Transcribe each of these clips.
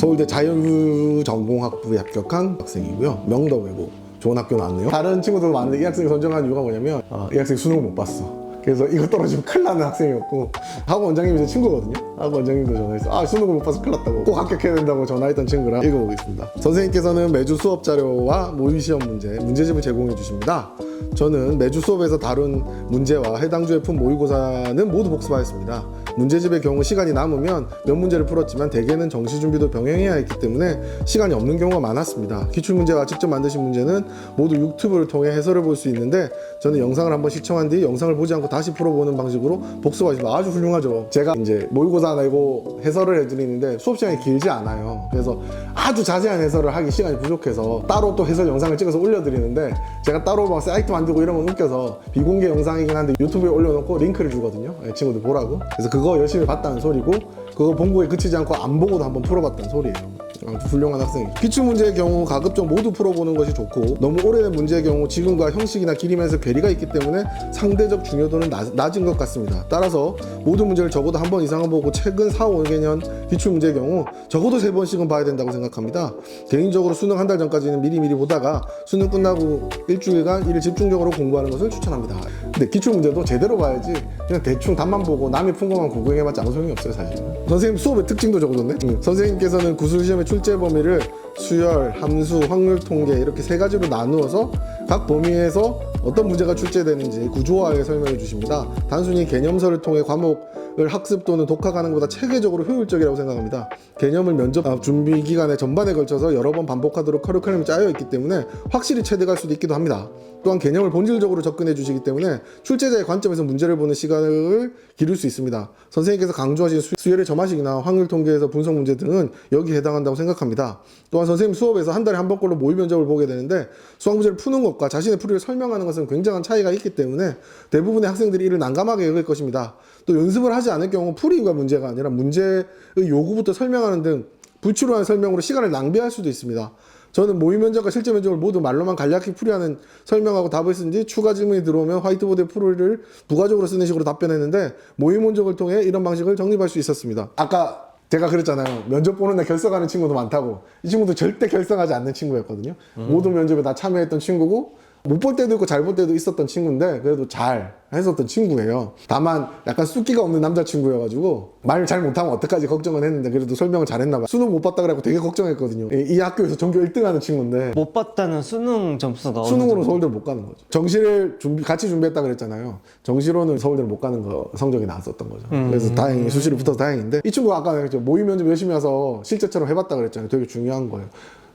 서울대 자연전공학부에 합격한 학생이고요. 명덕외고 좋은 학교 나왔네요. 다른 친구들 많은데 이 학생이 선정한 이유가 뭐냐면 이 학생이 수능을 못 봤어. 그래서 이거 떨어지면 큰일 나는 학생이었고, 학원 원장님이 제 친구거든요. 학원 원장님도 전화해서 수능을 못 봐서 큰일 났다고, 꼭 합격해야 된다고 전화했던 친구라 읽어보겠습니다. 선생님께서는 매주 수업 자료와 모의시험 문제집을 제공해 주십니다. 저는 매주 수업에서 다룬 문제와 해당 주에 푼 모의고사는 모두 복습하였습니다. 문제집의 경우 시간이 남으면 몇 문제를 풀었지만 대개는 정시 준비도 병행해야 했기 때문에 시간이 없는 경우가 많았습니다. 기출문제와 직접 만드신 문제는 모두 유튜브를 통해 해설을 볼 수 있는데, 저는 영상을 한번 시청한 뒤 영상을 보지 않고 다시 풀어보는 방식으로 복습하시면 아주 훌륭하죠. 제가 이제 모의고사 내고 해설을 해드리는데 수업 시간이 길지 않아요. 그래서 아주 자세한 해설을 하기 시간이 부족해서 따로 또 해설 영상을 찍어서 올려드리는데, 제가 따로 막 사이트 만들고 이런 건 웃겨서 비공개 영상이긴 한데 유튜브에 올려놓고 링크를 주거든요. 친구들 보라고. 그래서 그거 열심히 봤다는 소리고, 그거 본 거에 그치지 않고 안 보고도 한번 풀어봤다는 소리예요. 아주 훌륭한 학생이에요. 기출문제의 경우 가급적 모두 풀어보는 것이 좋고, 너무 오래된 문제의 경우 지금과 형식이나 길이면서 괴리가 있기 때문에 상대적 중요도는 낮은 것 같습니다. 따라서 모든 문제를 적어도 한 번 이상은 보고 최근 4, 5개년 기출문제의 경우 적어도 3번씩은 봐야 된다고 생각합니다. 개인적으로 수능 한 달 전까지는 미리미리 보다가 수능 끝나고 일주일간 이를 집중적으로 공부하는 것을 추천합니다. 근데 기출문제도 제대로 봐야지 그냥 대충 답만 보고 남이 푼 것만 구경해봤자 아무 소용이 없어요, 사실은. 선생님 수업의 특징도 적어줬네. 선생님께서는 구술시험의 출제 범위를 수열, 함수, 확률 통계 이렇게 3가지로 나누어서 각 범위에서 어떤 문제가 출제되는지 구조화하게 설명해 주십니다. 단순히 개념서를 통해 과목을 학습 또는 독학하는 것보다 체계적으로 효율적이라고 생각합니다. 개념을 면접 준비 기간에 전반에 걸쳐서 여러 번 반복하도록 커리큘럼이 짜여 있기 때문에 확실히 체득할 수도 있기도 합니다. 또한 개념을 본질적으로 접근해 주시기 때문에 출제자의 관점에서 문제를 보는 시간을 기를 수 있습니다. 선생님께서 강조하신 수열의 점화식이나 확률 통계에서 분석 문제 등은 여기에 해당한다고 생각합니다. 또한 선생님 수업에서 한 달에 한 번꼴로 모의 면접을 보게 되는데, 수학 문제를 푸는 것과 자신의 풀이를 설명하는 것은 굉장한 차이가 있기 때문에 대부분의 학생들이 이를 난감하게 여길 것입니다. 또 연습을 하지 않을 경우 풀이가 문제가 아니라 문제의 요구부터 설명하는 등 불필요한 설명으로 시간을 낭비할 수도 있습니다. 저는 모의 면접과 실제 면접을 모두 말로만 간략히 풀이하는 설명하고 답을 쓴 뒤 추가 질문이 들어오면 화이트보드에 풀이를 부가적으로 쓰는 식으로 답변했는데, 모의 면접을 통해 이런 방식을 정립할 수 있었습니다. 아까 제가 그랬잖아요. 면접 보는 날 결석하는 친구도 많다고. 이 친구도 절대 결석하지 않는 친구였거든요. 모든 면접에 다 참여했던 친구고, 못 볼 때도 있고 잘 볼 때도 있었던 친구인데 그래도 잘 했었던 친구예요. 다만 약간 숫기가 없는 남자친구여가지고 말 잘 못하면 어떡하지 걱정은 했는데 그래도 설명을 잘했나봐. 수능 못 봤다 그래갖고 되게 걱정했거든요. 이 학교에서 전교 1등 하는 친구인데 못 봤다는 수능 점수가 수능으로 서울대를 못 가는 거죠. 정시를 같이 준비했다 그랬잖아요. 정시로는 서울대를 못 가는 거 성적이 나왔었던 거죠. 그래서 다행히 수시를 붙어서 다행인데, 이 친구가 아까 모의 면접 열심히 와서 실제처럼 해봤다 그랬잖아요. 되게 중요한 거예요.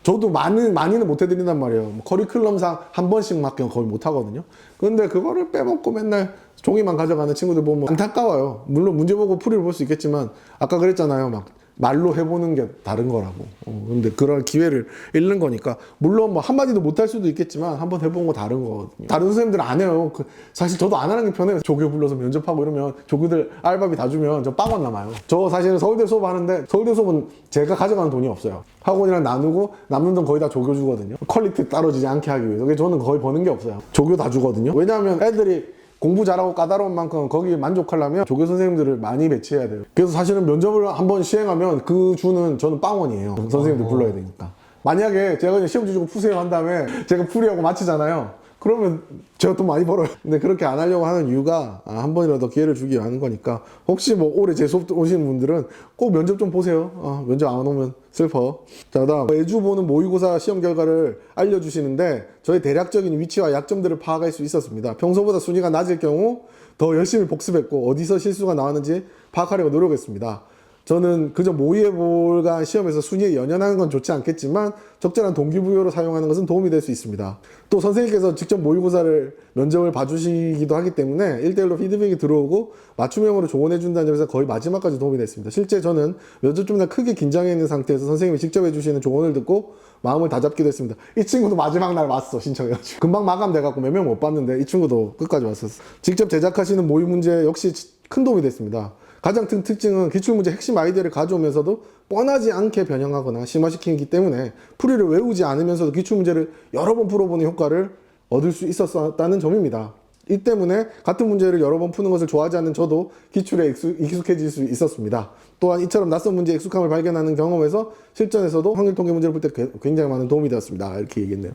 저도 많이는 못 해드린단 말이에요. 커리큘럼상 한 번씩밖에 거의 못 하거든요. 근데 그거를 빼먹고 맨날 종이만 가져가는 친구들 보면 안타까워요. 물론 문제 보고 풀이를 볼 수 있겠지만 아까 그랬잖아요. 막 말로 해보는 게 다른 거라고. 근데 그런 기회를 잃는 거니까, 물론 뭐 한마디도 못 할 수도 있겠지만 한번 해본 거 다른 거거든요. 다른 선생님들은 안 해요. 사실 저도 안 하는 게 편해요. 조교 불러서 면접하고 이러면 조교들 알바비 다 주면 저 빵원 남아요. 저 사실은 서울대 수업 하는데 서울대 수업은 제가 가져가는 돈이 없어요. 학원이랑 나누고 남는 돈 거의 다 조교 주거든요. 퀄리티 떨어지지 않게 하기 위해서. 그래서 저는 거의 버는 게 없어요. 조교 다 주거든요. 왜냐하면 애들이 공부 잘하고 까다로운 만큼 거기에 만족하려면 조교 선생님들을 많이 배치해야 돼요. 그래서 사실은 면접을 한번 시행하면 그 주는 저는 빵원이에요. 선생님들 불러야 되니까. 만약에 제가 그냥 시험 주시고 푸세요 한 다음에 제가 풀이하고 마치잖아요. 그러면 제가 돈 많이 벌어요. 근데 그렇게 안 하려고 하는 이유가 한 번이라도 기회를 주기 위해 하는 거니까, 혹시 뭐 올해 제 수업 오시는 분들은 꼭 면접 좀 보세요. 면접 안 오면 슬퍼. 자, 그다음 매주 보는 모의고사 시험 결과를 알려주시는데 저의 대략적인 위치와 약점들을 파악할 수 있었습니다. 평소보다 순위가 낮을 경우 더 열심히 복습했고 어디서 실수가 나왔는지 파악하려고 노력했습니다. 저는 그저 모의해볼까 시험에서 순위에 연연하는 건 좋지 않겠지만 적절한 동기부여로 사용하는 것은 도움이 될 수 있습니다. 또 선생님께서 직접 모의고사를 면접을 봐주시기도 하기 때문에 1대1로 피드백이 들어오고 맞춤형으로 조언해준다는 점에서 거의 마지막까지 도움이 됐습니다. 실제 저는 면접 좀 더 크게 긴장해 있는 상태에서 선생님이 직접 해주시는 조언을 듣고 마음을 다잡기도 했습니다. 이 친구도 마지막 날 왔어, 신청해가지고. 금방 마감돼갖고 몇 명 못 봤는데 이 친구도 끝까지 왔었어. 직접 제작하시는 모의 문제 역시 큰 도움이 됐습니다. 가장 큰 특징은 기출문제 핵심 아이디어를 가져오면서도 뻔하지 않게 변형하거나 심화시키기 때문에 풀이를 외우지 않으면서도 기출문제를 여러 번 풀어보는 효과를 얻을 수 있었다는 점입니다. 이 때문에 같은 문제를 여러 번 푸는 것을 좋아하지 않는 저도 기출에 익숙해질 수 있었습니다. 또한 이처럼 낯선 문제의 익숙함을 발견하는 경험에서 실전에서도 확률 통계 문제를 풀 때 굉장히 많은 도움이 되었습니다. 이렇게 얘기했네요.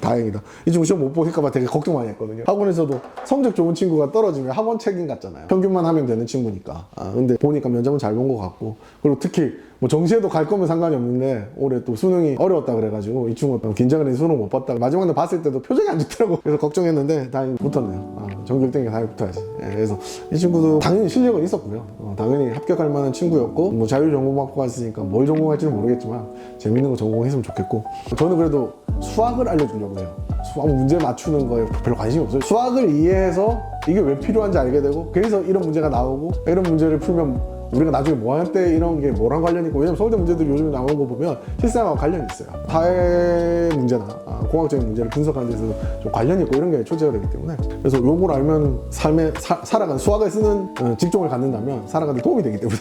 다행이다. 이 친구 시험 못 보실까봐 되게 걱정 많이 했거든요. 학원에서도 성적 좋은 친구가 떨어지면 학원 책임 같잖아요. 평균만 하면 되는 친구니까. 근데 보니까 면접은 잘 본 것 같고, 그리고 특히 뭐 정시에도 갈 거면 상관이 없는데 올해 또 수능이 어려웠다 그래가지고 이 친구가 긴장을 해서 수능 못 봤다가 마지막 날 봤을 때도 표정이 안 좋더라고. 그래서 걱정했는데 다행히 붙었네요. 전교 1등이 다행히 붙어야지. 그래서 이 친구도 당연히 실력은 있었고요. 당연히 합격할 만한 친구였고, 뭐 자율전공학과 갔으니까 뭘 전공할지는 모르겠지만 재밌는 거 전공했으면 좋겠고, 저는 그래도 수학을 알려주려고 해요. 수학 문제 맞추는 거에 별로 관심이 없어요. 수학을 이해해서 이게 왜 필요한지 알게 되고, 그래서 이런 문제가 나오고, 이런 문제를 풀면 우리가 나중에 뭐 할 때 이런 게 뭐랑 관련이 있고, 왜냐면 서울대 문제들이 요즘에 나오는 거 보면 실생활과 관련이 있어요. 사회 문제나 공학적인 문제를 분석하는 데서 좀 관련이 있고 이런 게 초제가 되기 때문에, 그래서 요걸 알면 삶에 살아가는, 수학을 쓰는 직종을 갖는다면 살아가는 데 도움이 되기 때문에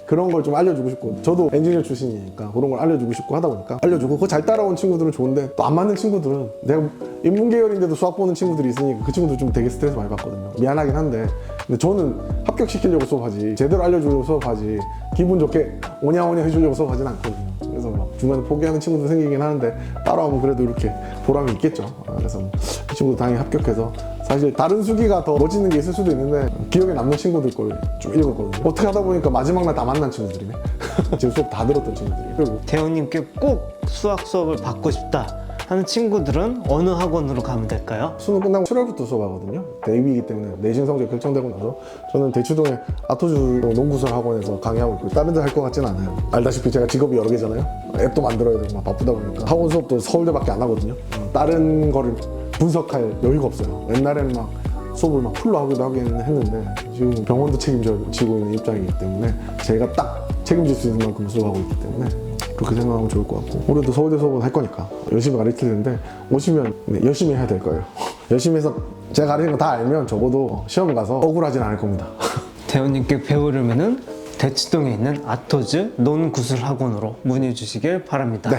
그런 걸 좀 알려주고 싶고, 저도 엔지니어 출신이니까 그런 걸 알려주고 싶고 하다 보니까 알려주고, 그거 잘 따라온 친구들은 좋은데 또 안 맞는 친구들은, 내가 인문계열인데도 수학 보는 친구들이 있으니까 그 친구들 좀 되게 스트레스 많이 받거든요. 미안하긴 한데, 근데 저는 합격시키려고 수업하지, 제대로 알려주려고 수업하지, 기분 좋게 오냐오냐 해주려고 수업하진 않거든요. 그래서 막 중간에 포기하는 친구도 생기긴 하는데 따라오면 그래도 이렇게 보람이 있겠죠. 그래서 이 친구도 당연히 합격해서, 사실 다른 수기가 더 멋있는 게 있을 수도 있는데 기억에 남는 친구들 걸 좀 읽었거든요. 어떻게 하다 보니까 마지막 날 다 만난 친구들이네. 지금 수업 다 들었던 친구들이. 그리고 대호님께 꼭 수학 수업을 받고 싶다 하는 친구들은 어느 학원으로 가면 될까요? 수능 끝나고 7월부터 수업하거든요. 대입이기 때문에 내신 성적 결정되고 나서 저는 대치동의 아토즈 농구설 학원에서 강의하고 있고, 다른 데 할 것 같지는 않아요. 알다시피 제가 직업이 여러 개잖아요. 앱도 만들어야 되고 막 바쁘다 보니까 학원 수업도 서울대밖에 안 하거든요. 다른 거를 분석할 여유가 없어요. 옛날에는 막 수업을 막 풀로 하기도 하긴 했는데, 지금 병원도 책임지고 있는 입장이기 때문에 제가 딱 책임질 수 있는 만큼 수업하고 있기 때문에 그렇게 생각하면 좋을 것 같고, 올해도 서울대 수업은 할 거니까 열심히 가르칠 텐데, 오시면 열심히 해야 될 거예요. 열심히 해서 제가 가르치는 거 다 알면 적어도 시험 가서 억울하진 않을 겁니다. 대호님께 배우려면은 대치동에 있는 아토즈 논구술 학원으로 문의 주시길 바랍니다. 네.